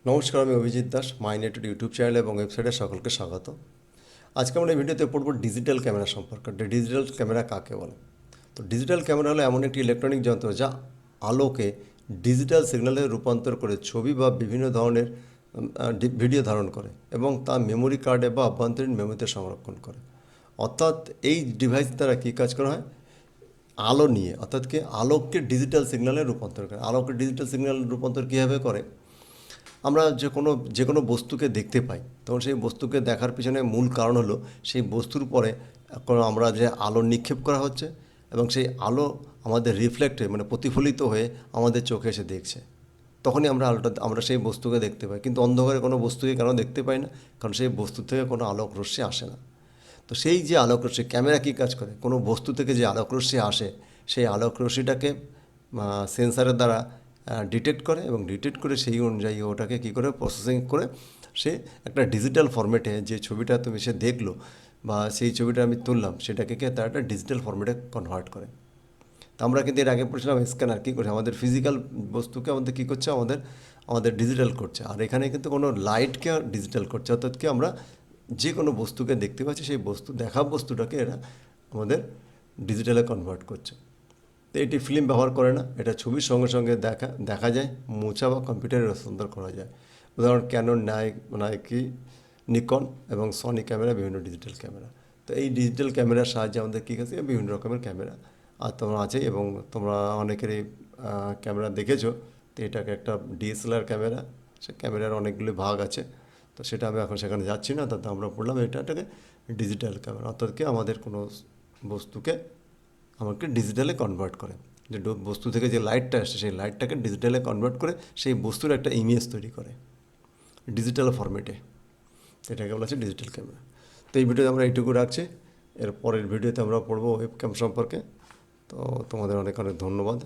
নমস্কার, আমি Abhijit Das, মাইনেটেড YouTube channel এবং ওয়েবসাইটে সকলকে স্বাগত। আজকে আমরা এই ভিডিওতে পড়ব ডিজিটাল ক্যামেরা সম্পর্কে। ডিজিটাল ক্যামেরা কাকে বলে? তো ডিজিটাল ক্যামেরা হলো এমন একটি ইলেকট্রনিক যন্ত্র যা আলোকে ডিজিটাল সিগন্যালে রূপান্তর করে ছবি বা বিভিন্ন ধরনের ভিডিও ধারণ করে এবং তা মেমোরি কার্ডে বা অভ্যন্তরীণ মেমোরিতে সংরক্ষণ করে। অর্থাৎ এই ডিভাইস দ্বারা কী কাজ করা হয়? আলো নিয়ে, অর্থাৎ কি আলোককে ডিজিটাল সিগন্যালে রূপান্তর করে। আলোকে ডিজিটাল সিগন্যাল রূপান্তর কীভাবে করে? আমরা যে কোনো বস্তুকে দেখতে পাই, তখন সেই বস্তুকে দেখার পিছনে মূল কারণ হলো সেই বস্তুর পরে আমরা যে আলো নিক্ষেপ করা হচ্ছে এবং সেই আলো আমাদের রিফ্লেক্টে মানে প্রতিফলিত হয়ে আমাদের চোখে এসে দেখছে। তখনই আমরা সেই বস্তুকে দেখতে পাই। কিন্তু অন্ধকারে কোনো বস্তুকে কেন দেখতে পাই না? কারণ সেই বস্তু থেকে কোনো আলোক রশ্মি আসে না। তো সেই যে আলোক রশ্মি, ক্যামেরা কী কাজ করে? কোনো বস্তু থেকে যে আলোক রশ্মি আসে সেই আলোক রশ্মিটাকে সেন্সারের দ্বারা ডিটেক্ট করে এবং ডিটেক্ট করে সেই অনুযায়ী ওটাকে কী করে প্রসেসিং করে সে একটা ডিজিটাল ফরম্যাটে যে ছবিটা সে দেখলো বা সেই ছবিটা আমি তুললাম সেটাকে তার একটা ডিজিটাল ফরম্যাটে কনভার্ট করে। তো আমরা কিন্তু এর আগে পড়ছিলাম স্ক্যানার কী করছে, আমাদের ফিজিক্যাল বস্তুকে আমাদের কী করছে, আমাদের ডিজিটাল করছে। আর এখানে কিন্তু কোনো লাইটকে ডিজিটাল করছে, অর্থাৎ কি আমরা যে কোনো বস্তুকে দেখতে পাচ্ছি সেই দেখা বস্তুটাকে এরা আমাদের ডিজিটালে কনভার্ট করছে। তো এটি ফিল্ম ব্যবহার করে না, এটা ছবির সঙ্গে সঙ্গে দেখা যায়, মোছা বা কম্পিউটারে রূপান্তর করা যায়। উদাহরণ ক্যানন, নাইকি, নিকন এবং সনি ক্যামেরা, বিভিন্ন ডিজিটাল ক্যামেরা। তো এই ডিজিটাল ক্যামেরার সাহায্যে আমাদের কী আছে, বিভিন্ন রকমের ক্যামেরা আর তোমরা আছে এবং তোমরা অনেকেরই ক্যামেরা দেখেছো। তো এটাকে একটা ডিএসএলআর ক্যামেরা, সে ক্যামেরার অনেকগুলি ভাগ আছে। তো সেটা আমি এখন সেখানে যাচ্ছি না, তাতে আমরা পড়লাম এটাকে ডিজিটাল ক্যামেরা, অর্থাৎ কি আমাদের কোনো বস্তুকে আমাকে ডিজিটালে কনভার্ট করে। যে বস্তু থেকে যে লাইটটা আসছে সেই লাইটটাকে ডিজিটালে কনভার্ট করে সেই বস্তুর একটা ইমেজ তৈরি করে ডিজিটাল ফরম্যাটে। এটাকে বলা হচ্ছে ডিজিটাল ক্যামেরা। তো এই ভিডিওতে আমরা এইটুকু রাখছি। এর পরের ভিডিওতে আমরা পড়বো ওয়েব ক্যাম সম্পর্কে। তো তোমাদের অনেক অনেক ধন্যবাদ।